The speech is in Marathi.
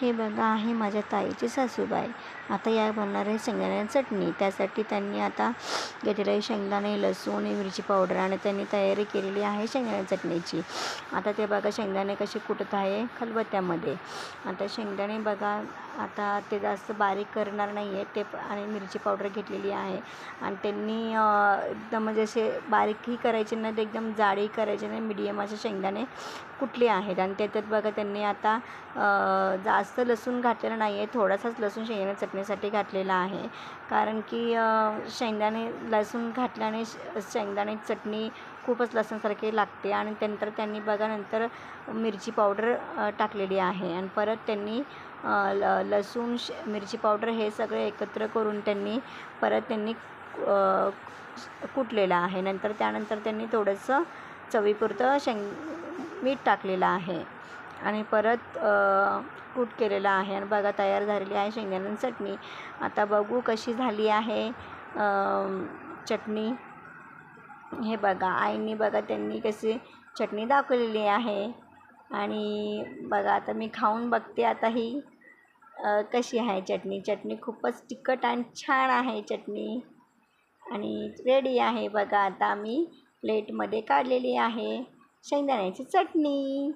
हे बघा आहे माझ्या ताईची सासूबाई. आता या बनणार आहे शेंगदाण्याची चटणी. त्यासाठी त्यांनी आता घेतलेलं आहे शेंगदाणे, लसूण, मिरची पावडर आणि त्यांनी तयारी केलेली आहे शेंगदाण्याच्या चटणीची. आता ते बघा शेंगदाणे कसे कुटत आहे खलबत्त्यामध्ये. आता शेंगदाणे बघा, आता ते जास्त बारीक करणार नाही आहे ते आणि मिरची पावडर घेतलेली आहे आणि त्यांनी एकदम म्हणजे असे बारीकही करायचे नाही, एकदम जाडी करायचे नाही, मीडियम असे शेंगदाणे कुटले आहेत. आणि त्याच्यात बघा त्यांनी आता जास्त लसूण घातलेला नाही आहे, थोडासाच लसूण शेंगदाण्याच्या चटणीसाठी घातलेला आहे. कारण की शेंगदाणे लसूण घातल्याने शेंगदाणे चटणी खूपच लसणासारखी लागते. आणि त्यानंतर त्यांनी बघा नंतर मिरची पावडर टाकलेली आहे आणि परत त्यांनी लसूण मिरची पावडर हे सगळे एकत्र करून त्यांनी परत कुटलेलं आहे. नंतर त्यानंतर त्यांनी थोडंसं चवीपुरतं मीठ टाकलेलं आहे आणि परत कूट केलेलं आहे आणि बघा तयार झालेली आहे शेंगदाण्याची चटणी. आता बघू कशी झाली आहे चटणी. हे बघा आईंनी बघा त्यांनी कशी चटणी दाखवलेली आहे आणि बघा आता मी खाऊन बघते आता ही कशी आहे चटणी. चटणी खूपच तिखट आणि छान आहे चटणी आणि रेडी आहे. बघा आता मी प्लेटमध्ये काढलेली आहे शेंगदाण्याची चटणी.